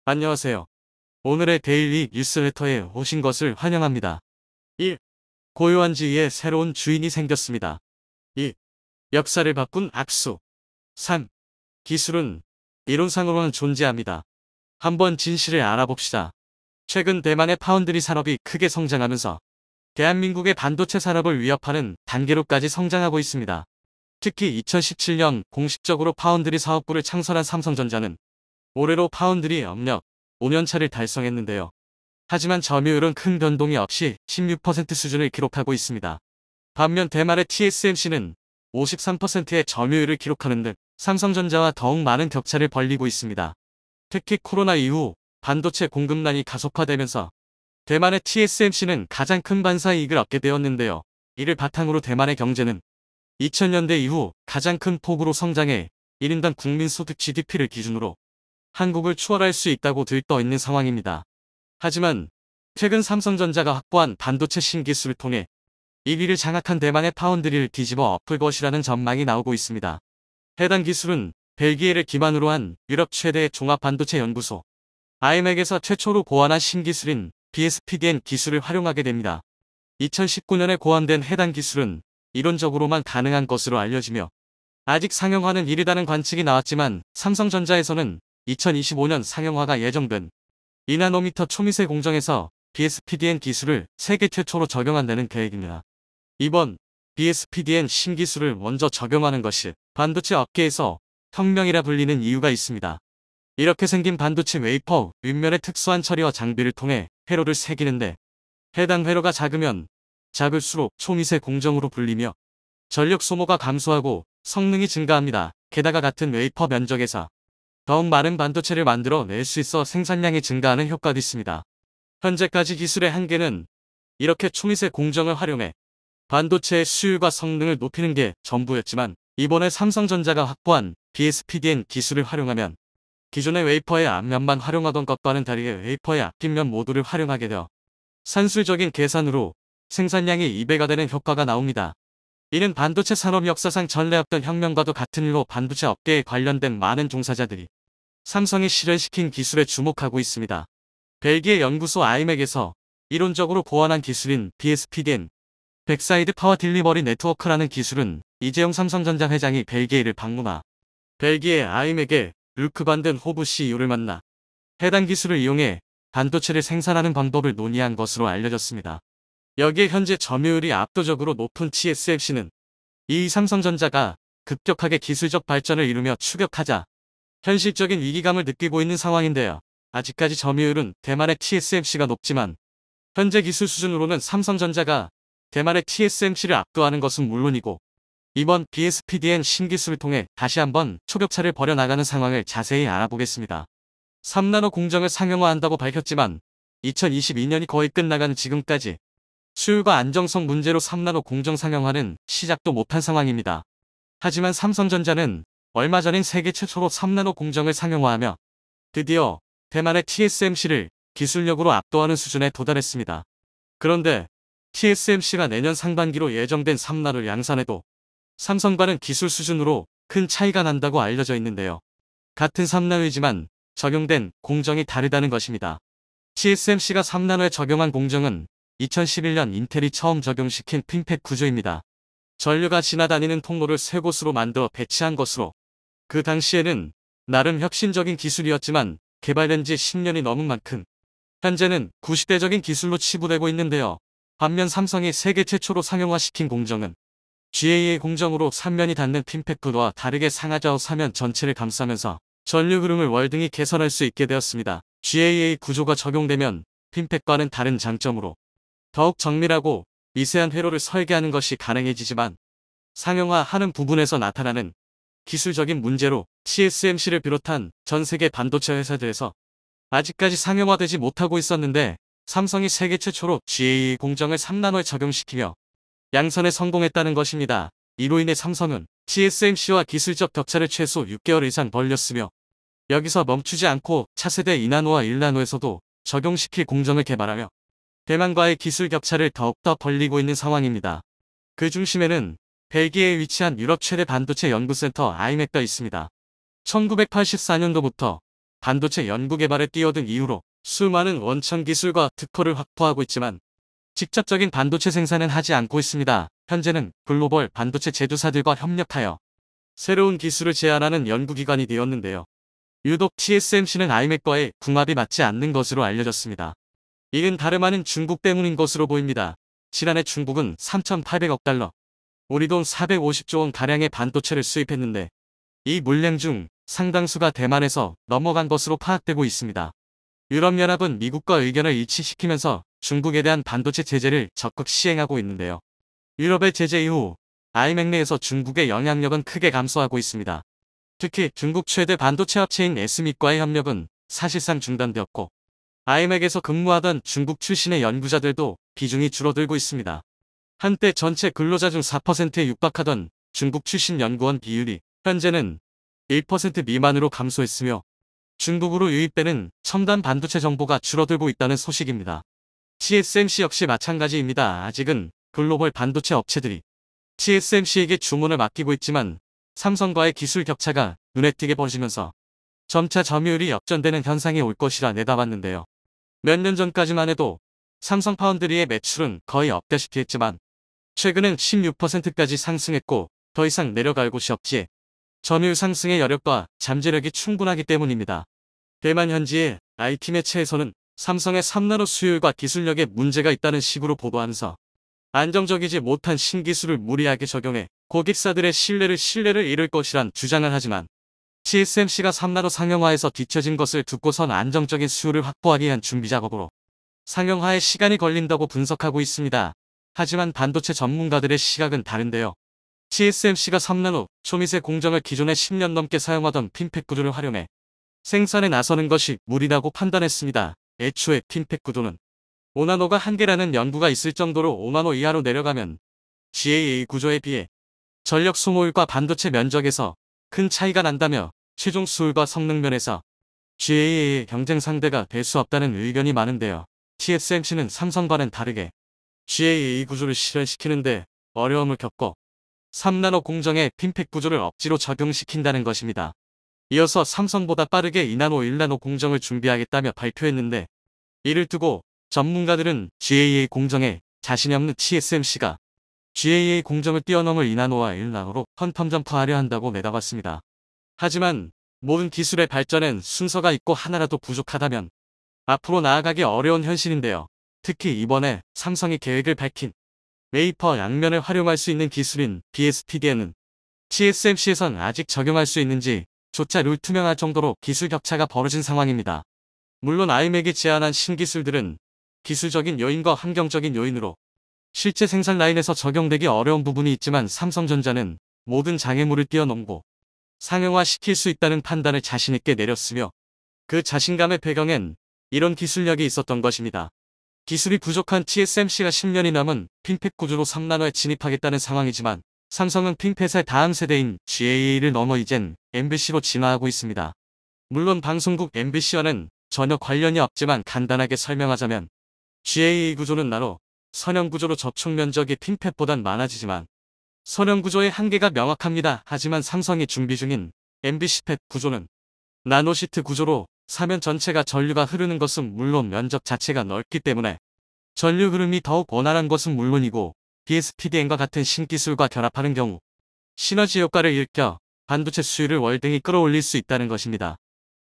안녕하세요. 오늘의 데일리 뉴스레터에 오신 것을 환영합니다. 1. 고요한 지위에 새로운 주인이 생겼습니다. 2. 역사를 바꾼 악수. 3. 기술은 이론상으로는 존재합니다. 한번 진실을 알아봅시다. 최근 대만의 파운드리 산업이 크게 성장하면서 대한민국의 반도체 산업을 위협하는 단계로까지 성장하고 있습니다. 특히 2017년 공식적으로 파운드리 사업부를 창설한 삼성전자는 올해로 파운드리 업력 5년차를 달성했는데요. 하지만 점유율은 큰 변동이 없이 16% 수준을 기록하고 있습니다. 반면 대만의 TSMC는 53%의 점유율을 기록하는 등 삼성전자와 더욱 많은 격차를 벌리고 있습니다. 특히 코로나 이후 반도체 공급난이 가속화되면서 대만의 TSMC는 가장 큰 반사 이익을 얻게 되었는데요. 이를 바탕으로 대만의 경제는 2000년대 이후 가장 큰 폭으로 성장해 1인당 국민소득 GDP를 기준으로 한국을 추월할 수 있다고 들떠 있는 상황입니다. 하지만 최근 삼성전자가 확보한 반도체 신기술을 통해 1위를 장악한 대만의 파운드리를 뒤집어 엎을 것이라는 전망이 나오고 있습니다. 해당 기술은 벨기에를 기반으로 한 유럽 최대의 종합반도체 연구소 IMEC에서 최초로 고안한 신기술인 BSPDN 기술을 활용하게 됩니다. 2019년에 고안된 해당 기술은 이론적으로만 가능한 것으로 알려지며 아직 상용화는 이르다는 관측이 나왔지만 삼성전자에서는 2025년 상용화가 예정된 2나노미터 초미세 공정에서 BSPDN 기술을 세계 최초로 적용한다는 계획입니다. 이번 BSPDN 신기술을 먼저 적용하는 것이 반도체 업계에서 혁명이라 불리는 이유가 있습니다. 이렇게 생긴 반도체 웨이퍼 윗면의 특수한 처리와 장비를 통해 회로를 새기는데 해당 회로가 작으면 작을수록 초미세 공정으로 불리며 전력 소모가 감소하고 성능이 증가합니다. 게다가 같은 웨이퍼 면적에서 더욱 많은 반도체를 만들어 낼 수 있어 생산량이 증가하는 효과도 있습니다. 현재까지 기술의 한계는 이렇게 초미세 공정을 활용해 반도체의 수율과 성능을 높이는 게 전부였지만 이번에 삼성전자가 확보한 BSPDN 기술을 활용하면 기존의 웨이퍼의 앞면만 활용하던 것과는 다르게 웨이퍼의 앞뒷면 모두를 활용하게 되어 산술적인 계산으로 생산량이 2배가 되는 효과가 나옵니다. 이는 반도체 산업 역사상 전례 없던 혁명과도 같은 일로 반도체 업계에 관련된 많은 종사자들이 삼성이 실현시킨 기술에 주목하고 있습니다. 벨기에 연구소 IMEC에서 이론적으로 고안한 기술인 BSPDN, 백사이드 파워 딜리버리 네트워크라는 기술은 이재용 삼성전자 회장이 벨기에를 방문하 벨기에 IMEC의 르크 반덴 호브 CEO를 만나 해당 기술을 이용해 반도체를 생산하는 방법을 논의한 것으로 알려졌습니다. 여기에 현재 점유율이 압도적으로 높은 TSMC는 이 삼성전자가 급격하게 기술적 발전을 이루며 추격하자 현실적인 위기감을 느끼고 있는 상황인데요. 아직까지 점유율은 대만의 TSMC가 높지만 현재 기술 수준으로는 삼성전자가 대만의 TSMC를 압도하는 것은 물론이고 이번 BSPDN 신기술을 통해 다시 한번 초격차를 벌여나가는 상황을 자세히 알아보겠습니다. 3나노 공정을 상용화한다고 밝혔지만 2022년이 거의 끝나가는 지금까지 수율과 안정성 문제로 3나노 공정 상용화는 시작도 못한 상황입니다. 하지만 삼성전자는 얼마 전인 세계 최초로 3나노 공정을 상용화하며 드디어 대만의 TSMC를 기술력으로 압도하는 수준에 도달했습니다. 그런데 TSMC가 내년 상반기로 예정된 3나노 양산에도 삼성과는 기술 수준으로 큰 차이가 난다고 알려져 있는데요. 같은 3나노이지만 적용된 공정이 다르다는 것입니다. TSMC가 3나노에 적용한 공정은 2011년 인텔이 처음 적용시킨 핀팻 구조입니다. 전류가 지나다니는 통로를 세 곳으로 만들어 배치한 것으로 그 당시에는 나름 혁신적인 기술이었지만 개발된 지 10년이 넘은 만큼 현재는 구시대적인 기술로 치부되고 있는데요. 반면 삼성이 세계 최초로 상용화시킨 공정은 GAA 공정으로 3면이 닿는 핀팻 구도와 다르게 상하좌우 사면 전체를 감싸면서 전류 흐름을 월등히 개선할 수 있게 되었습니다. GAA 구조가 적용되면 핀팻과는 다른 장점으로 더욱 정밀하고 미세한 회로를 설계하는 것이 가능해지지만 상용화하는 부분에서 나타나는 기술적인 문제로 TSMC를 비롯한 전 세계 반도체 회사들에서 아직까지 상용화되지 못하고 있었는데 삼성이 세계 최초로 GAA 공정을 3나노에 적용시키며 양선에 성공했다는 것입니다. 이로 인해 삼성은 TSMC와 기술적 격차를 최소 6개월 이상 벌렸으며 여기서 멈추지 않고 차세대 2나노와 1나노에서도 적용시킬 공정을 개발하며 대만과의 기술 격차를 더욱더 벌리고 있는 상황입니다. 그 중심에는 벨기에에 위치한 유럽 최대 반도체 연구센터 IMEC가 있습니다. 1984년도부터 반도체 연구개발에 뛰어든 이후로 수많은 원천 기술과 특허를 확보하고 있지만 직접적인 반도체 생산은 하지 않고 있습니다. 현재는 글로벌 반도체 제조사들과 협력하여 새로운 기술을 제안하는 연구기관이 되었는데요. 유독 TSMC는 아이맥과의 궁합이 맞지 않는 것으로 알려졌습니다. 이는 다름 아닌 중국 때문인 것으로 보입니다. 지난해 중국은 3,800억 달러, 우리 돈 450조 원 가량의 반도체를 수입했는데 이 물량 중 상당수가 대만에서 넘어간 것으로 파악되고 있습니다. 유럽연합은 미국과 의견을 일치시키면서 중국에 대한 반도체 제재를 적극 시행하고 있는데요. 유럽의 제재 이후 아이맥 내에서 중국의 영향력은 크게 감소하고 있습니다. 특히 중국 최대 반도체 업체인 SMIC과의 협력은 사실상 중단되었고 아이맥에서 근무하던 중국 출신의 연구자들도 비중이 줄어들고 있습니다. 한때 전체 근로자 중 4%에 육박하던 중국 출신 연구원 비율이 현재는 1% 미만으로 감소했으며 중국으로 유입되는 첨단 반도체 정보가 줄어들고 있다는 소식입니다. TSMC 역시 마찬가지입니다. 아직은 글로벌 반도체 업체들이 TSMC에게 주문을 맡기고 있지만 삼성과의 기술 격차가 눈에 띄게 벌어지면서 점차 점유율이 역전되는 현상이 올 것이라 내다봤는데요. 몇 년 전까지만 해도 삼성 파운드리의 매출은 거의 없다시피 했지만 최근엔 16%까지 상승했고 더 이상 내려갈 곳이 없기에 점유율 상승의 여력과 잠재력이 충분하기 때문입니다. 대만 현지의 IT 매체에서는 삼성의 3나노 수율과 기술력에 문제가 있다는 식으로 보도하면서 안정적이지 못한 신기술을 무리하게 적용해 고객사들의 신뢰를 잃을 것이란 주장을 하지만 TSMC가 3나노 상용화에서 뒤처진 것을 듣고선 안정적인 수율을 확보하기 위한 준비 작업으로 상용화에 시간이 걸린다고 분석하고 있습니다. 하지만 반도체 전문가들의 시각은 다른데요. TSMC가 3나노 초미세 공정을 기존에 10년 넘게 사용하던 핀팩 구조를 활용해 생산에 나서는 것이 무리라고 판단했습니다. 애초에 핀팩 구조는 5나노가 한계라는 연구가 있을 정도로 5나노 이하로 내려가면 GAA 구조에 비해 전력 소모율과 반도체 면적에서 큰 차이가 난다며 최종 수율과 성능 면에서 GAA의 경쟁 상대가 될 수 없다는 의견이 많은데요. TSMC는 삼성과는 다르게 GAA 구조를 실현시키는데 어려움을 겪고 3나노 공정에 핀팩 구조를 억지로 적용시킨다는 것입니다. 이어서 삼성보다 빠르게 2나노 1나노 공정을 준비하겠다며 발표했는데 이를 두고 전문가들은 GAA 공정에 자신이 없는 TSMC가 GAA 공정을 뛰어넘을 2나노와 1나노로 퀀텀 점프하려 한다고 내다봤습니다. 하지만 모든 기술의 발전엔 순서가 있고 하나라도 부족하다면 앞으로 나아가기 어려운 현실인데요. 특히 이번에 삼성이 계획을 밝힌 웨이퍼 양면을 활용할 수 있는 기술인 BSPD에는 TSMC에선 아직 적용할 수 있는지 조차 불투명할 정도로 기술 격차가 벌어진 상황입니다. 물론 아이맥이 제안한 신기술들은 기술적인 요인과 환경적인 요인으로 실제 생산 라인에서 적용되기 어려운 부분이 있지만 삼성전자는 모든 장애물을 뛰어넘고 상용화시킬 수 있다는 판단을 자신있게 내렸으며 그 자신감의 배경엔 이런 기술력이 있었던 것입니다. 기술이 부족한 TSMC가 10년이 남은 핀팩 구조로 3나노에 진입하겠다는 상황이지만 삼성은 핀펫의 다음 세대인 GAA를 넘어 이젠 MBC로 진화하고 있습니다. 물론 방송국 MBC와는 전혀 관련이 없지만 간단하게 설명하자면 GAA 구조는 나노 선형 구조로 접촉 면적이 핀펫보단 많아지지만 선형 구조의 한계가 명확합니다. 하지만 삼성이 준비 중인 MBC펫 구조는 나노시트 구조로 사면 전체가 전류가 흐르는 것은 물론 면적 자체가 넓기 때문에 전류 흐름이 더욱 원활한 것은 물론이고 BSPDN과 같은 신기술과 결합하는 경우 시너지 효과를 일으켜 반도체 수율을 월등히 끌어올릴 수 있다는 것입니다.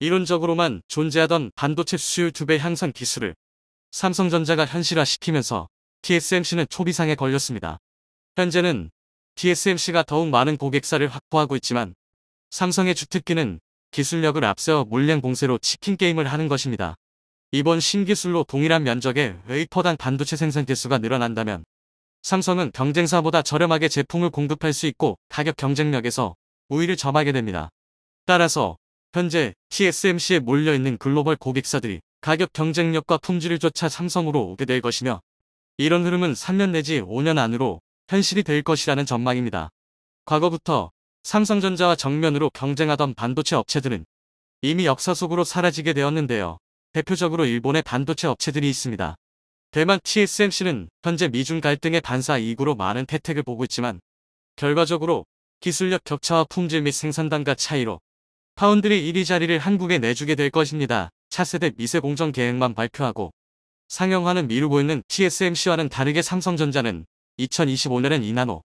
이론적으로만 존재하던 반도체 수율 2배 향상 기술을 삼성전자가 현실화시키면서 TSMC는 초비상에 걸렸습니다. 현재는 TSMC가 더욱 많은 고객사를 확보하고 있지만 삼성의 주특기는 기술력을 앞세워 물량 공세로 치킨 게임을 하는 것입니다. 이번 신기술로 동일한 면적의 웨이퍼당 반도체 생산 개수가 늘어난다면 삼성은 경쟁사보다 저렴하게 제품을 공급할 수 있고 가격 경쟁력에서 우위를 점하게 됩니다. 따라서 현재 TSMC에 몰려있는 글로벌 고객사들이 가격 경쟁력과 품질을 쫓아 삼성으로 오게 될 것이며 이런 흐름은 3년 내지 5년 안으로 현실이 될 것이라는 전망입니다. 과거부터 삼성전자와 정면으로 경쟁하던 반도체 업체들은 이미 역사 속으로 사라지게 되었는데요. 대표적으로 일본의 반도체 업체들이 있습니다. 대만 TSMC는 현재 미중 갈등의 반사 이익으로 많은 혜택을 보고 있지만 결과적으로 기술력 격차와 품질 및 생산 단가 차이로 파운드리 1위 자리를 한국에 내주게 될 것입니다. 차세대 미세 공정 계획만 발표하고 상용화는 미루고 있는 TSMC와는 다르게 삼성전자는 2025년엔 2나노,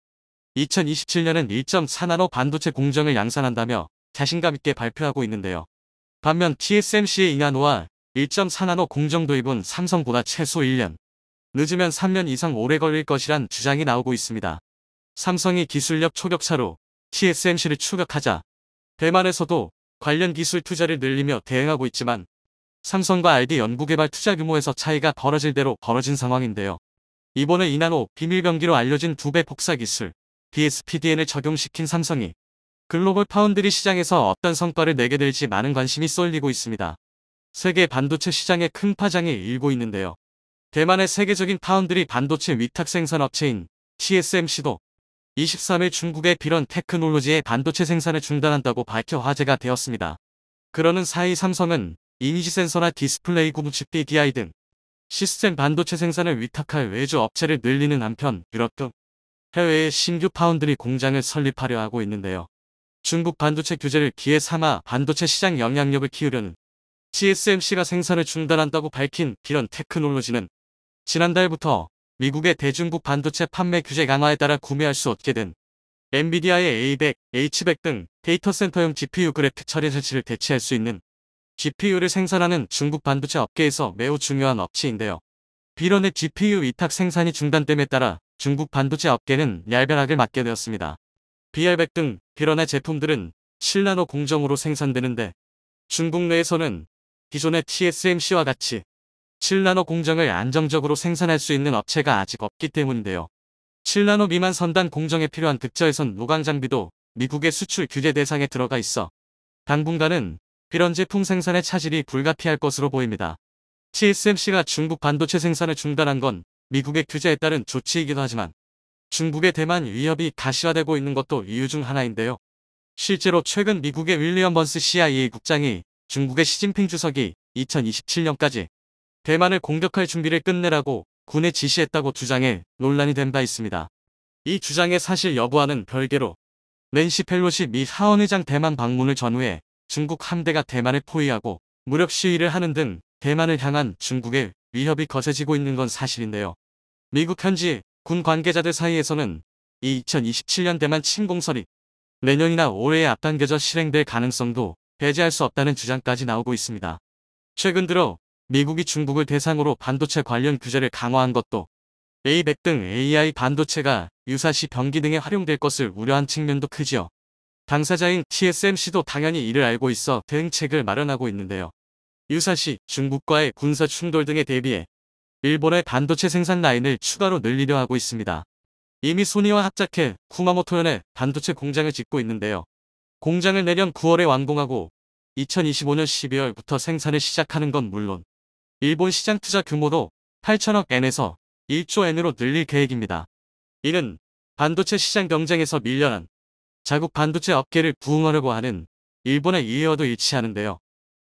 2027년엔 1.4나노 반도체 공정을 양산한다며 자신감 있게 발표하고 있는데요. 반면 TSMC의 2나노와 1.4나노 공정 도입은 삼성보다 최소 1년, 늦으면 3년 이상 오래 걸릴 것이란 주장이 나오고 있습니다. 삼성이 기술력 초격차로 TSMC를 추격하자 대만에서도 관련 기술 투자를 늘리며 대응하고 있지만 삼성과 RD 연구개발 투자 규모에서 차이가 벌어질 대로 벌어진 상황인데요. 이번에 2나노 비밀병기로 알려진 2배 폭사 기술 DSPDN을 적용시킨 삼성이 글로벌 파운드리 시장에서 어떤 성과를 내게 될지 많은 관심이 쏠리고 있습니다. 세계 반도체 시장에 큰 파장이 일고 있는데요. 대만의 세계적인 파운드리 반도체 위탁 생산 업체인 TSMC도 23일 중국의 비런 테크놀로지의 반도체 생산을 중단한다고 밝혀 화제가 되었습니다. 그러는 사이 삼성은 이미지 센서나 디스플레이 구분칩 DDI 등 시스템 반도체 생산을 위탁할 외주 업체를 늘리는 한편 유럽 등 해외에 신규 파운드리 공장을 설립하려 하고 있는데요. 중국 반도체 규제를 기회 삼아 반도체 시장 영향력을 키우려는 TSMC가 생산을 중단한다고 밝힌 비런 테크놀로지는 지난달부터 미국의 대중국 반도체 판매 규제 강화에 따라 구매할 수 없게 된 엔비디아의 A100, H100 등 데이터 센터용 GPU 그래픽 처리 설치를 대체할 수 있는 GPU를 생산하는 중국 반도체 업계에서 매우 중요한 업체인데요. 비런의 GPU 위탁 생산이 중단됨에 따라 중국 반도체 업계는 얄변하게 맞게 되었습니다. BR100 등 비런의 제품들은 7나노 공정으로 생산되는데 중국 내에서는 기존의 TSMC와 같이 7나노 공정을 안정적으로 생산할 수 있는 업체가 아직 없기 때문인데요. 7나노 미만 선단 공정에 필요한 극저예선 노광 장비도 미국의 수출 규제 대상에 들어가 있어 당분간은 비런 제품 생산의 차질이 불가피할 것으로 보입니다. TSMC가 중국 반도체 생산을 중단한 건 미국의 규제에 따른 조치이기도 하지만 중국의 대만 위협이 가시화되고 있는 것도 이유 중 하나인데요. 실제로 최근 미국의 윌리엄 번스 CIA 국장이 중국의 시진핑 주석이 2027년까지 대만을 공격할 준비를 끝내라고 군에 지시했다고 주장해 논란이 된 바 있습니다. 이 주장의 사실 여부와는 별개로 낸시 펠로시 미 하원의장 대만 방문을 전후해 중국 함대가 대만을 포위하고 무력 시위를 하는 등 대만을 향한 중국의 위협이 거세지고 있는 건 사실인데요. 미국 현지 군 관계자들 사이에서는 이 2027년 대만 침공설이 내년이나 올해에 앞당겨져 실행될 가능성도 배제할 수 없다는 주장까지 나오고 있습니다. 최근 들어 미국이 중국을 대상으로 반도체 관련 규제를 강화한 것도 A100 등 AI 반도체가 유사시 병기 등에 활용될 것을 우려한 측면도 크지요. 당사자인 TSMC도 당연히 이를 알고 있어 대응책을 마련하고 있는데요. 유사시 중국과의 군사 충돌 등에 대비해 일본의 반도체 생산 라인을 추가로 늘리려 하고 있습니다. 이미 소니와 합작해 쿠마모토현에 반도체 공장을 짓고 있는데요. 공장을 내년 9월에 완공하고 2025년 12월부터 생산을 시작하는 건 물론 일본 시장 투자 규모도 8천억 엔에서 1조 엔으로 늘릴 계획입니다. 이는 반도체 시장 경쟁에서 밀려난 자국 반도체 업계를 부흥하려고 하는 일본의 이해와도 일치하는데요.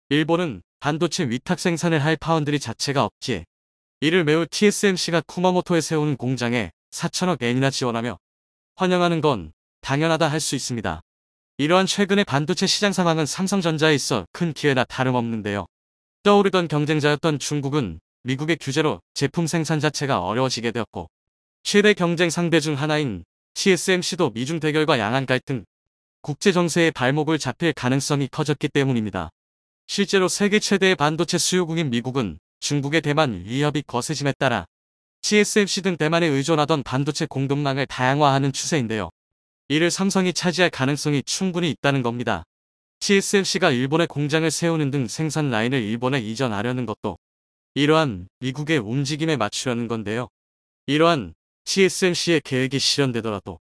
일본은 반도체 위탁 생산을 할 파운드리 자체가 없기에 이를 메울 TSMC가 쿠마모토에 세우는 공장에 4천억 엔이나 지원하며 환영하는 건 당연하다 할 수 있습니다. 이러한 최근의 반도체 시장 상황은 삼성전자에 있어 큰 기회나 다름없는데요. 떠오르던 경쟁자였던 중국은 미국의 규제로 제품 생산 자체가 어려워지게 되었고 최대 경쟁 상대 중 하나인 TSMC도 미중 대결과 양안 갈등, 국제 정세의 발목을 잡힐 가능성이 커졌기 때문입니다. 실제로 세계 최대의 반도체 수요국인 미국은 중국의 대만 위협이 거세짐에 따라 TSMC 등 대만에 의존하던 반도체 공급망을 다양화하는 추세인데요. 이를 삼성이 차지할 가능성이 충분히 있다는 겁니다. TSMC가 일본에 공장을 세우는 등 생산 라인을 일본에 이전하려는 것도 이러한 미국의 움직임에 맞추려는 건데요. 이러한 TSMC의 계획이 실현되더라도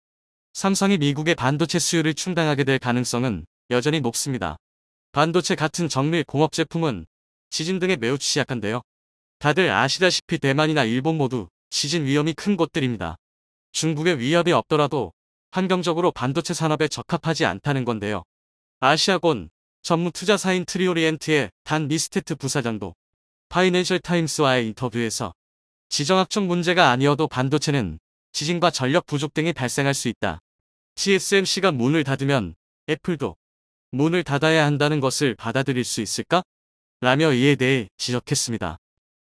삼성이 미국의 반도체 수요를 충당하게 될 가능성은 여전히 높습니다. 반도체 같은 정밀 공업 제품은 지진 등에 매우 취약한데요. 다들 아시다시피 대만이나 일본 모두 지진 위험이 큰 곳들입니다. 중국의 위협이 없더라도 환경적으로 반도체 산업에 적합하지 않다는 건데요. 아시아권 전문 투자사인 트리오리엔트의 단 리스테트 부사장도 파이낸셜 타임스와의 인터뷰에서 지정학적 문제가 아니어도 반도체는 지진과 전력 부족 등이 발생할 수 있다. TSMC가 문을 닫으면 애플도 문을 닫아야 한다는 것을 받아들일 수 있을까? 라며 이에 대해 지적했습니다.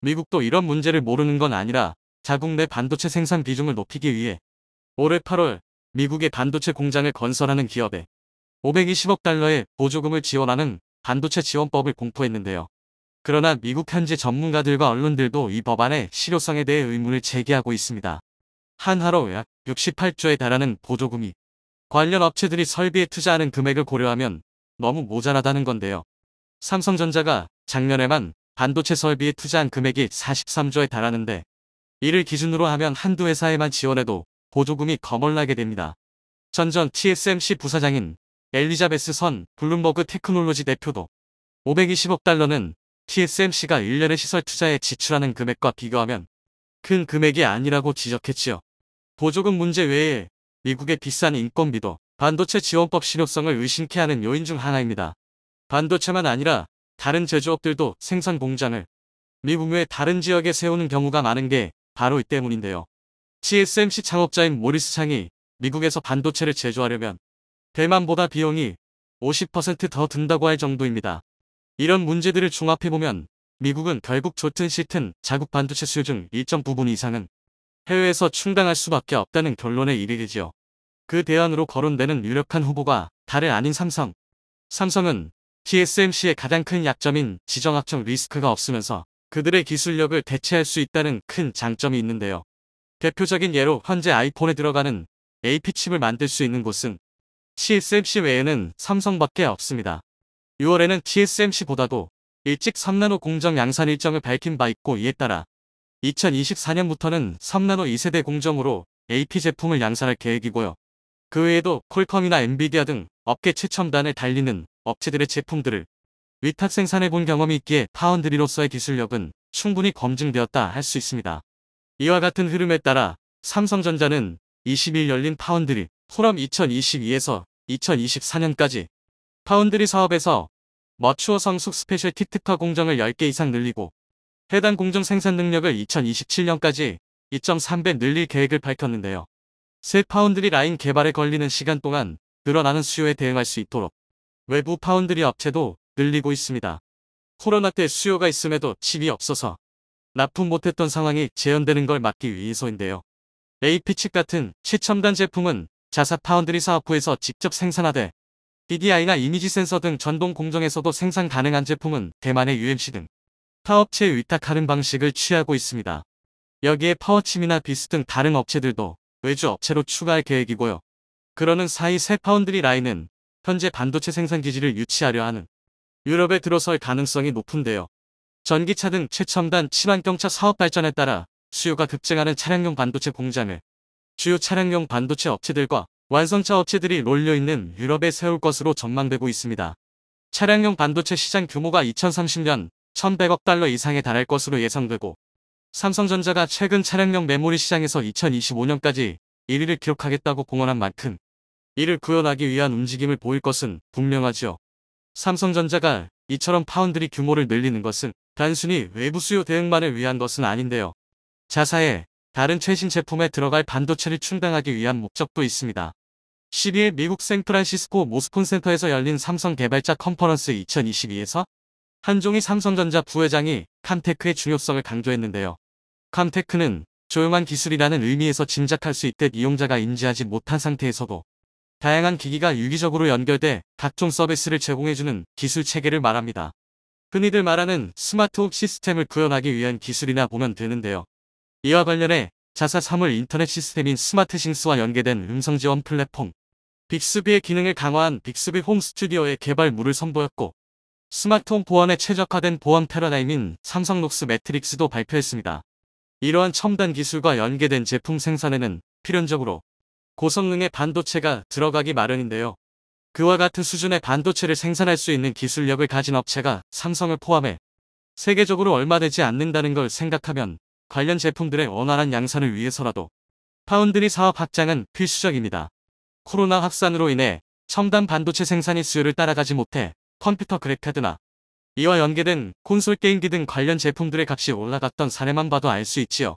미국도 이런 문제를 모르는 건 아니라 자국 내 반도체 생산 비중을 높이기 위해 올해 8월 미국의 반도체 공장을 건설하는 기업에 520억 달러의 보조금을 지원하는 반도체 지원법을 공포했는데요. 그러나 미국 현지 전문가들과 언론들도 이 법안의 실효성에 대해 의문을 제기하고 있습니다. 한화로 약 68조에 달하는 보조금이 관련 업체들이 설비에 투자하는 금액을 고려하면 너무 모자라다는 건데요. 삼성전자가 작년에만 반도체 설비에 투자한 금액이 43조에 달하는데 이를 기준으로 하면 한두 회사에만 지원해도 보조금이 거멀나게 됩니다. 전 TSMC 부사장인 엘리자베스 선 블룸버그 테크놀로지 대표도 520억 달러는 TSMC가 1년의 시설 투자에 지출하는 금액과 비교하면 큰 금액이 아니라고 지적했지요. 보조금 문제 외에 미국의 비싼 인건비도 반도체 지원법 실효성을 의심케 하는 요인 중 하나입니다. 반도체만 아니라 다른 제조업들도 생산 공장을 미국 외 다른 지역에 세우는 경우가 많은 게 바로 이 때문인데요. TSMC 창업자인 모리스 창이 미국에서 반도체를 제조하려면 대만보다 비용이 50% 더 든다고 할 정도입니다. 이런 문제들을 종합해보면 미국은 결국 좋든 싫든 자국 반도체 수요 중 일정 부분 이상은 해외에서 충당할 수밖에 없다는 결론에 이르지요. 그 대안으로 거론되는 유력한 후보가 다름 아닌 삼성. 삼성은 TSMC의 가장 큰 약점인 지정학적 리스크가 없으면서 그들의 기술력을 대체할 수 있다는 큰 장점이 있는데요. 대표적인 예로 현재 아이폰에 들어가는 AP칩을 만들 수 있는 곳은 TSMC 외에는 삼성밖에 없습니다. 6월에는 TSMC보다도 일찍 3나노 공정 양산 일정을 밝힌 바 있고 이에 따라 2024년부터는 3나노 2세대 공정으로 AP 제품을 양산할 계획이고요. 그 외에도 퀄컴이나 엔비디아 등 업계 최첨단을 달리는 업체들의 제품들을 위탁 생산해본 경험이 있기에 파운드리로서의 기술력은 충분히 검증되었다 할 수 있습니다. 이와 같은 흐름에 따라 삼성전자는 20일 열린 파운드리 포럼 2022에서 2024년까지 파운드리 사업에서 머추어 성숙 스페셜티 특화 공정을 10개 이상 늘리고 해당 공정 생산 능력을 2027년까지 2.3배 늘릴 계획을 밝혔는데요. 새 파운드리 라인 개발에 걸리는 시간 동안 늘어나는 수요에 대응할 수 있도록 외부 파운드리 업체도 늘리고 있습니다. 코로나 때 수요가 있음에도 칩이 없어서 납품 못했던 상황이 재현되는 걸 막기 위해서인데요. AP칩 같은 최첨단 제품은 자사 파운드리 사업부에서 직접 생산하되 DDI나 이미지 센서 등 전동 공정에서도 생산 가능한 제품은 대만의 UMC 등 타업체에 위탁하는 방식을 취하고 있습니다. 여기에 파워침이나 비스 등 다른 업체들도 외주 업체로 추가할 계획이고요. 그러는 사이 새 파운드리 라인은 현재 반도체 생산 기지를 유치하려 하는 유럽에 들어설 가능성이 높은데요. 전기차 등 최첨단 친환경차 사업 발전에 따라 수요가 급증하는 차량용 반도체 공장을 주요 차량용 반도체 업체들과 완성차 업체들이 롤려있는 유럽에 세울 것으로 전망되고 있습니다. 차량용 반도체 시장 규모가 2030년 1100억 달러 이상에 달할 것으로 예상되고 삼성전자가 최근 차량용 메모리 시장에서 2025년까지 1위를 기록하겠다고 공언한 만큼 이를 구현하기 위한 움직임을 보일 것은 분명하죠. 삼성전자가 이처럼 파운드리 규모를 늘리는 것은 단순히 외부 수요 대응만을 위한 것은 아닌데요. 자사의 다른 최신 제품에 들어갈 반도체를 충당하기 위한 목적도 있습니다. 12일 미국 샌프란시스코 모스콘 센터에서 열린 삼성 개발자 컨퍼런스 2022에서 한종희 삼성전자 부회장이 캄테크의 중요성을 강조했는데요. 캄테크는 조용한 기술이라는 의미에서 짐작할 수 있듯 이용자가 인지하지 못한 상태에서도 다양한 기기가 유기적으로 연결돼 각종 서비스를 제공해주는 기술 체계를 말합니다. 흔히들 말하는 스마트홈 시스템을 구현하기 위한 기술이나 보면 되는데요. 이와 관련해 자사 사물 인터넷 시스템인 스마트싱스와 연계된 음성 지원 플랫폼 빅스비의 기능을 강화한 빅스비 홈 스튜디오의 개발물을 선보였고 스마트홈 보안에 최적화된 보안 패러다임인 삼성 녹스 매트릭스도 발표했습니다. 이러한 첨단 기술과 연계된 제품 생산에는 필연적으로 고성능의 반도체가 들어가기 마련인데요. 그와 같은 수준의 반도체를 생산할 수 있는 기술력을 가진 업체가 삼성을 포함해 세계적으로 얼마 되지 않는다는 걸 생각하면 관련 제품들의 원활한 양산을 위해서라도 파운드리 사업 확장은 필수적입니다. 코로나 확산으로 인해 첨단 반도체 생산이 수요를 따라가지 못해 컴퓨터 그래픽카드나 이와 연계된 콘솔 게임기 등 관련 제품들의 값이 올라갔던 사례만 봐도 알 수 있지요.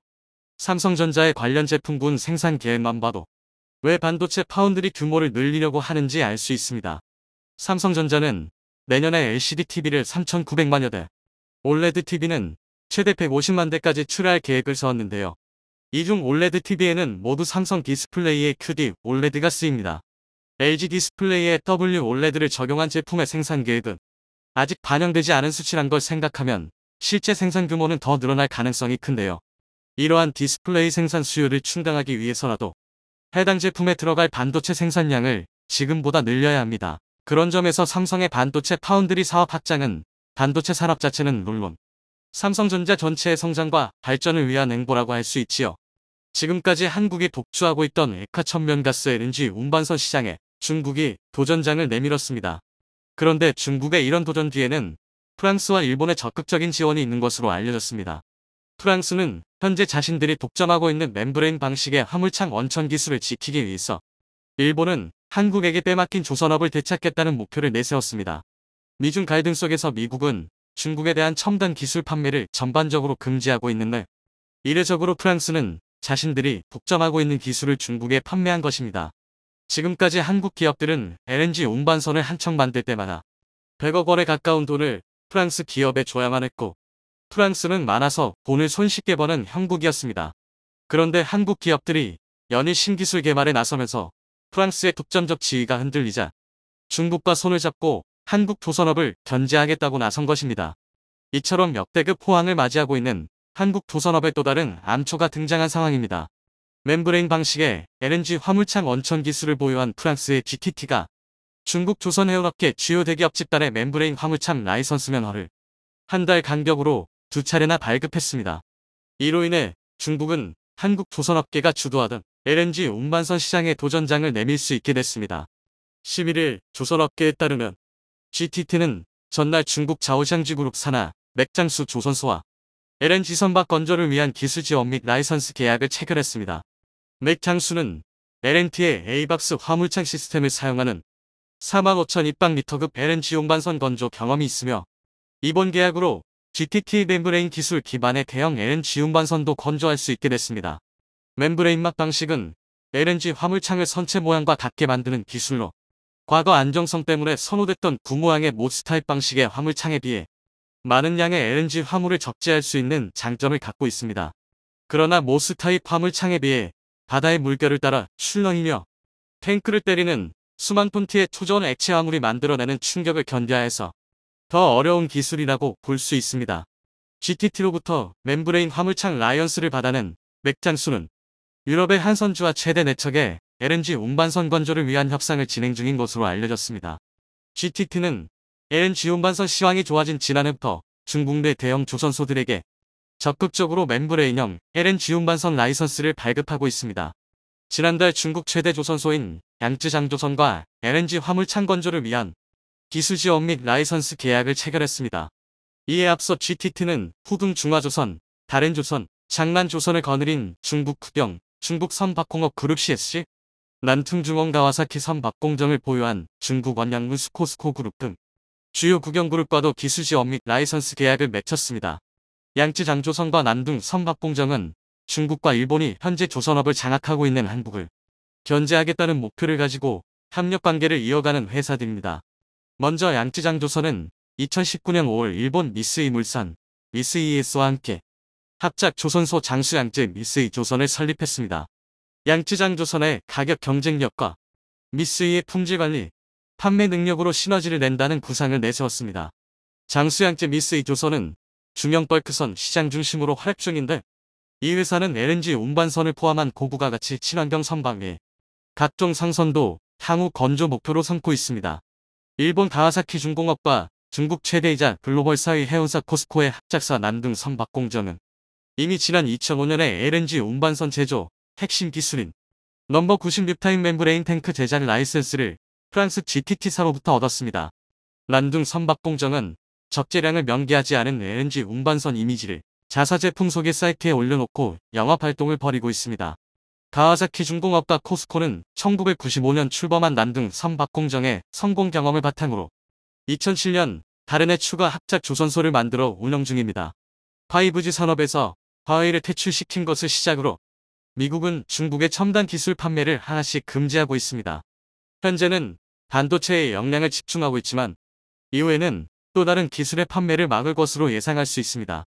삼성전자의 관련 제품군 생산 계획만 봐도 왜 반도체 파운드리 규모를 늘리려고 하는지 알 수 있습니다. 삼성전자는 내년에 LCD TV를 3,900만여 대, 올레드 TV는 최대 150만 대까지 출하할 계획을 세웠는데요. 이 중 올레드 TV에는 모두 삼성 디스플레이의 QD 올레드가 쓰입니다. LG 디스플레이의 W 올레드를 적용한 제품의 생산 계획은 아직 반영되지 않은 수치란 걸 생각하면 실제 생산 규모는 더 늘어날 가능성이 큰데요. 이러한 디스플레이 생산 수요를 충당하기 위해서라도 해당 제품에 들어갈 반도체 생산량을 지금보다 늘려야 합니다. 그런 점에서 삼성의 반도체 파운드리 사업 확장은 반도체 산업 자체는 물론 삼성전자 전체의 성장과 발전을 위한 행보라고 할 수 있지요. 지금까지 한국이 독주하고 있던 액화천면가스 LNG 운반선 시장에 중국이 도전장을 내밀었습니다. 그런데 중국의 이런 도전 뒤에는 프랑스와 일본의 적극적인 지원이 있는 것으로 알려졌습니다. 프랑스는 현재 자신들이 독점하고 있는 멤브레인 방식의 화물창 원천 기술을 지키기 위해서, 일본은 한국에게 빼앗긴 조선업을 되찾겠다는 목표를 내세웠습니다. 미중 갈등 속에서 미국은 중국에 대한 첨단 기술 판매를 전반적으로 금지하고 있는데, 이례적으로 프랑스는 자신들이 독점하고 있는 기술을 중국에 판매한 것입니다. 지금까지 한국 기업들은 LNG 운반선을 한 척 만들 때마다 100억 원에 가까운 돈을 프랑스 기업에 줘야만 했고, 프랑스는 많아서 돈을 손쉽게 버는 형국이었습니다. 그런데 한국 기업들이 연일 신기술 개발에 나서면서 프랑스의 독점적 지위가 흔들리자 중국과 손을 잡고 한국 조선업을 견제하겠다고 나선 것입니다. 이처럼 역대급 호황을 맞이하고 있는 한국 조선업의 또 다른 암초가 등장한 상황입니다. 멤브레인 방식의 LNG 화물창 원천 기술을 보유한 프랑스의 GTT가 중국 조선해운업계 주요 대기업 집단의 멤브레인 화물창 라이선스 면허를 한 달 간격으로 2차례나 발급했습니다. 이로 인해 중국은 한국 조선업계가 주도하던 LNG 운반선 시장에 도전장을 내밀 수 있게 됐습니다. 11일 조선업계에 따르면 GTT는 전날 중국 자오샹지 그룹 산하 맥장수 조선소와 LNG 선박 건조를 위한 기술 지원 및 라이선스 계약을 체결했습니다. 맥장수는 L&T의 에이박스 화물창 시스템을 사용하는 45,000 입방리터급 LNG 운반선 건조 경험이 있으며, 이번 계약으로 GTT 멤브레인 기술 기반의 대형 LNG 운반선도 건조할 수 있게 됐습니다. 멤브레인막 방식은 LNG 화물창을 선체 모양과 같게 만드는 기술로 과거 안정성 때문에 선호됐던 구모양의 모스 타입 방식의 화물창에 비해 많은 양의 LNG 화물을 적재할 수 있는 장점을 갖고 있습니다. 그러나 모스 타입 화물창에 비해 바다의 물결을 따라 출렁이며 탱크를 때리는 수만 톤트의 초저온 액체 화물이 만들어내는 충격을 견뎌야 해서 더 어려운 기술이라고 볼 수 있습니다. GTT로부터 멤브레인 화물창 라이언스를 받아낸 맥장수는 유럽의 한 선주와 최대 내척의 LNG 운반선 건조를 위한 협상을 진행 중인 것으로 알려졌습니다. GTT는 LNG 운반선 시황이 좋아진 지난해부터 중국 내 대형 조선소들에게 적극적으로 멤브레인형 LNG 운반선 라이선스를 발급하고 있습니다. 지난달 중국 최대 조선소인 양쯔장조선과 LNG 화물창 건조를 위한 기술 지원 및 라이선스 계약을 체결했습니다. 이에 앞서 GTT는 후등 중화조선, 다렌조선, 장난조선을 거느린 중국 국영, 중국 선박공업 그룹 CSC, 난퉁중원 가와사키 선박공정을 보유한 중국 원양문 스코스코 그룹 등 주요 국영그룹과도 기술 지원 및 라이선스 계약을 맺혔습니다. 양쯔장조선과 난둥 선박공정은 중국과 일본이 현재 조선업을 장악하고 있는 한국을 견제하겠다는 목표를 가지고 협력관계를 이어가는 회사들입니다. 먼저 양쯔장조선은 2019년 5월 일본 미쓰이 물산, 미쓰이에스와 함께 합작 조선소 장수양쯔 미쓰이 조선을 설립했습니다. 양쯔장조선의 가격 경쟁력과 미쓰이의 품질관리, 판매 능력으로 시너지를 낸다는 구상을 내세웠습니다. 장수양쯔 미쓰이 조선은 중형 벌크선 시장 중심으로 활약 중인데, 이 회사는 LNG 운반선을 포함한 고부가 가치 친환경 선박 외 각종 상선도 향후 건조 목표로 삼고 있습니다. 일본 가와사키 중공업과 중국 최대이자 글로벌 4위 해운사 코스코의 합작사 난둥 선박공정은 이미 지난 2005년에 LNG 운반선 제조 핵심 기술인 넘버 96타입 멤브레인 탱크 제작 라이센스를 프랑스 GTT사로부터 얻었습니다. 난둥 선박공정은 적재량을 명기하지 않은 LNG 운반선 이미지를 자사 제품 소개 사이트에 올려놓고 영업활동을 벌이고 있습니다. 가와사키 중공업과 코스코는 1995년 출범한 난둥 선박공정의 성공 경험을 바탕으로 2007년 다른해 추가 합작 조선소를 만들어 운영 중입니다. 5G 산업에서 화웨이를 퇴출시킨 것을 시작으로 미국은 중국의 첨단 기술 판매를 하나씩 금지하고 있습니다. 현재는 반도체에 역량을 집중하고 있지만 이후에는 또 다른 기술의 판매를 막을 것으로 예상할 수 있습니다.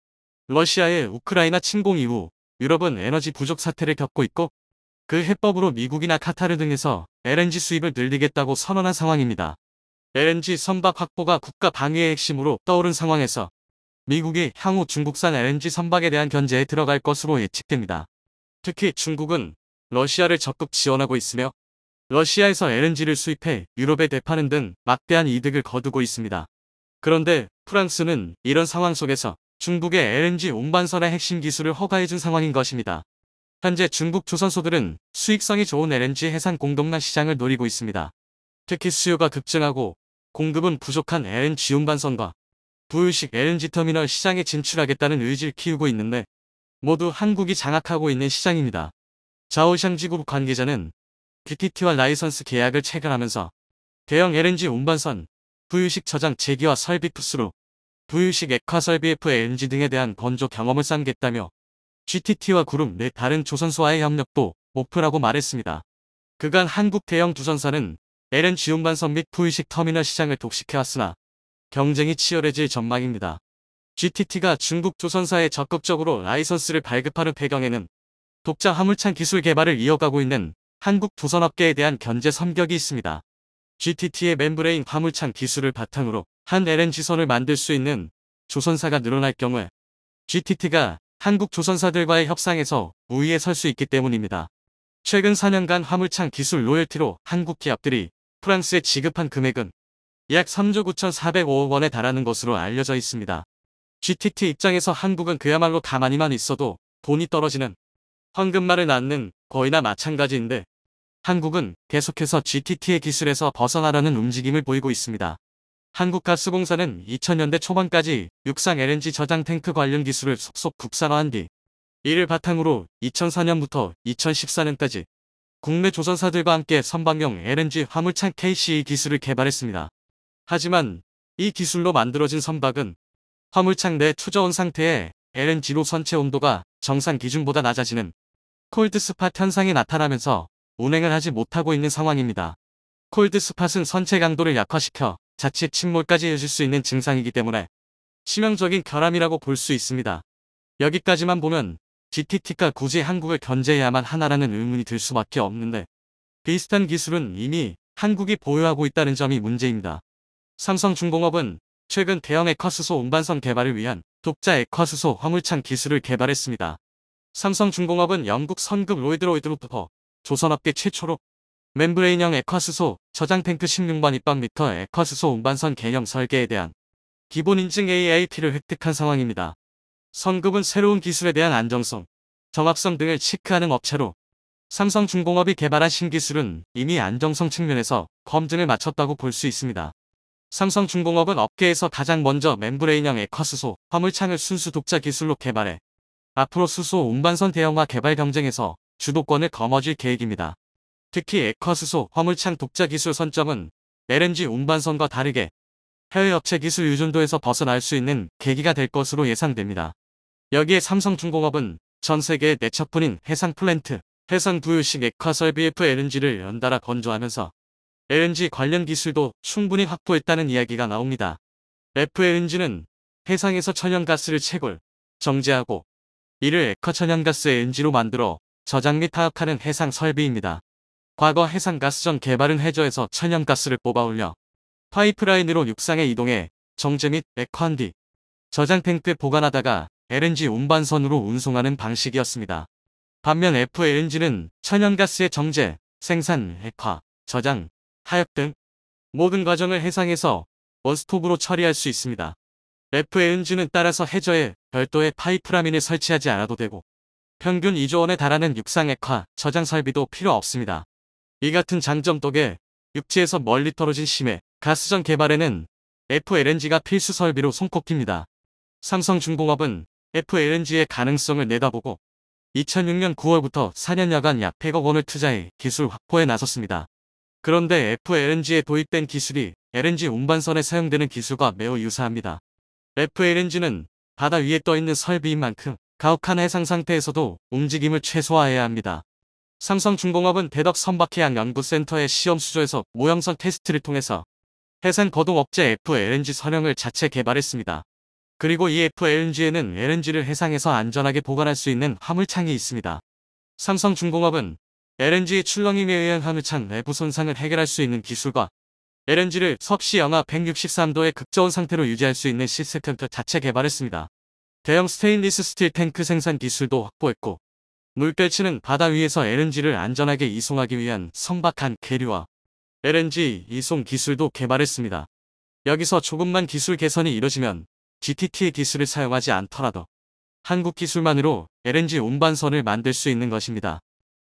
러시아의 우크라이나 침공 이후 유럽은 에너지 부족 사태를 겪고 있고 그 해법으로 미국이나 카타르 등에서 LNG 수입을 늘리겠다고 선언한 상황입니다. LNG 선박 확보가 국가 방위의 핵심으로 떠오른 상황에서 미국이 향후 중국산 LNG 선박에 대한 견제에 들어갈 것으로 예측됩니다. 특히 중국은 러시아를 적극 지원하고 있으며 러시아에서 LNG를 수입해 유럽에 되파는 등 막대한 이득을 거두고 있습니다. 그런데 프랑스는 이런 상황 속에서 중국의 LNG 운반선의 핵심 기술을 허가해준 상황인 것입니다. 현재 중국 조선소들은 수익성이 좋은 LNG 해상 공동나 시장을 노리고 있습니다. 특히 수요가 급증하고 공급은 부족한 LNG 운반선과 부유식 LNG 터미널 시장에 진출하겠다는 의지를 키우고 있는데 모두 한국이 장악하고 있는 시장입니다. 자오샹지그룹 관계자는 GTT와 라이선스 계약을 체결하면서 대형 LNG 운반선, 부유식 저장 재기와 설비 푸스로 부유식 액화 설비 FLNG 등에 대한 건조 경험을 쌓겠다며 GTT와 그룹 내 다른 조선소와의 협력도 목표라고 말했습니다. 그간 한국 대형 두선사는 LNG 운반선 및 부유식 터미널 시장을 독식해왔으나 경쟁이 치열해질 전망입니다. GTT가 중국 조선사에 적극적으로 라이선스를 발급하는 배경에는 독자 화물창 기술 개발을 이어가고 있는 한국 조선업계에 대한 견제 성격이 있습니다. GTT의 멤브레인 화물창 기술을 바탕으로 한 LNG선을 만들 수 있는 조선사가 늘어날 경우에 GTT가 한국 조선사들과의 협상에서 우위에 설 수 있기 때문입니다. 최근 4년간 화물창 기술 로열티로 한국 기업들이 프랑스에 지급한 금액은 약 3조 9,405억 원에 달하는 것으로 알려져 있습니다. GTT 입장에서 한국은 그야말로 가만히만 있어도 돈이 떨어지는 황금말을 낳는 거의나 마찬가지인데 한국은 계속해서 GTT의 기술에서 벗어나려는 움직임을 보이고 있습니다. 한국가스공사는 2000년대 초반까지 육상 LNG 저장 탱크 관련 기술을 속속 국산화한 뒤 이를 바탕으로 2004년부터 2014년까지 국내 조선사들과 함께 선박용 LNG 화물창 KCE 기술을 개발했습니다. 하지만 이 기술로 만들어진 선박은 화물창 내 투저온 상태의 LNG로 선체 온도가 정상 기준보다 낮아지는 콜드스팟 현상이 나타나면서 운행을 하지 못하고 있는 상황입니다. 콜드스팟은 선체 강도를 약화시켜 자칫 침몰까지 이어질 수 있는 증상이기 때문에 치명적인 결함이라고 볼 수 있습니다. 여기까지만 보면 GTT가 굳이 한국을 견제해야만 하나라는 의문이 들 수밖에 없는데 비슷한 기술은 이미 한국이 보유하고 있다는 점이 문제입니다. 삼성중공업은 최근 대형 액화수소 운반선 개발을 위한 독자 액화수소 화물창 기술을 개발했습니다. 삼성중공업은 영국 선급 로이드로이드로부터 조선업계 최초로 멤브레인형 액화수소 저장 탱크 16번 입방미터 액화수소 운반선 개념 설계에 대한 기본 인증 AIP를 획득한 상황입니다. 선급은 새로운 기술에 대한 안정성, 정확성 등을 체크하는 업체로 삼성중공업이 개발한 신기술은 이미 안정성 측면에서 검증을 마쳤다고 볼 수 있습니다. 삼성중공업은 업계에서 가장 먼저 멤브레인형 액화수소 화물창을 순수 독자 기술로 개발해 앞으로 수소 운반선 대형화 개발 경쟁에서 주도권을 거머쥘 계획입니다. 특히 액화수소 화물창 독자 기술 선점은 LNG 운반선과 다르게 해외 업체 기술 의존도에서 벗어날 수 있는 계기가 될 것으로 예상됩니다. 여기에 삼성중공업은 전 세계의 네 척뿐인 해상 플랜트, 해상 부유식 액화 설비 FLNG를 연달아 건조하면서 LNG 관련 기술도 충분히 확보했다는 이야기가 나옵니다. FLNG는 해상에서 천연가스를 채굴, 정제하고 이를 액화 천연가스 LNG로 만들어 저장 및 타격하는 해상 설비입니다. 과거 해상가스전 개발은 해저에서 천연가스를 뽑아올려 파이프라인으로 육상에 이동해 정제 및 액화한 뒤 저장 탱크에 보관하다가 LNG 운반선으로 운송하는 방식이었습니다. 반면 FLNG는 천연가스의 정제, 생산, 액화, 저장, 하역 등 모든 과정을 해상에서 원스톱으로 처리할 수 있습니다. FLNG는 따라서 해저에 별도의 파이프라인을 설치하지 않아도 되고 평균 2조 원에 달하는 육상 액화, 저장 설비도 필요 없습니다. 이 같은 장점 덕에 육지에서 멀리 떨어진 심해, 가스전 개발에는 FLNG가 필수 설비로 손꼽힙니다. 삼성중공업은 FLNG의 가능성을 내다보고 2006년 9월부터 4년여간 약 100억 원을 투자해 기술 확보에 나섰습니다. 그런데 FLNG에 도입된 기술이 LNG 운반선에 사용되는 기술과 매우 유사합니다. FLNG는 바다 위에 떠있는 설비인 만큼 가혹한 해상 상태에서도 움직임을 최소화해야 합니다. 삼성중공업은 대덕 선박해양 연구센터의 시험 수조에서 모형선 테스트를 통해서 해상 거동 억제 FLNG 선형을 자체 개발했습니다. 그리고 이 FLNG에는 LNG를 해상에서 안전하게 보관할 수 있는 화물창이 있습니다. 삼성중공업은 LNG 출렁임에 의한 화물창 내부 손상을 해결할 수 있는 기술과 LNG를 섭씨 영하 163도의 극저온 상태로 유지할 수 있는 시스템을 자체 개발했습니다. 대형 스테인리스 스틸 탱크 생산 기술도 확보했고, 물결치는 바다 위에서 LNG를 안전하게 이송하기 위한 선박한 계류와 LNG 이송 기술도 개발했습니다. 여기서 조금만 기술 개선이 이뤄지면 GTT의 기술을 사용하지 않더라도 한국 기술만으로 LNG 운반선을 만들 수 있는 것입니다.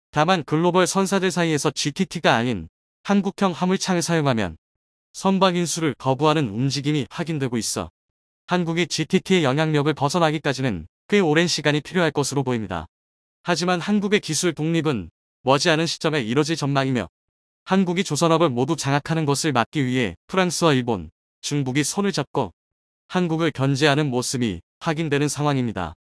다만 글로벌 선사들 사이에서 GTT가 아닌 한국형 화물창을 사용하면 선박 인수를 거부하는 움직임이 확인되고 있어 한국이 GTT의 영향력을 벗어나기까지는 꽤 오랜 시간이 필요할 것으로 보입니다. 하지만 한국의 기술 독립은 머지않은 시점에 이뤄질 전망이며 한국이 조선업을 모두 장악하는 것을 막기 위해 프랑스와 일본, 중국이 손을 잡고 한국을 견제하는 모습이 확인되는 상황입니다.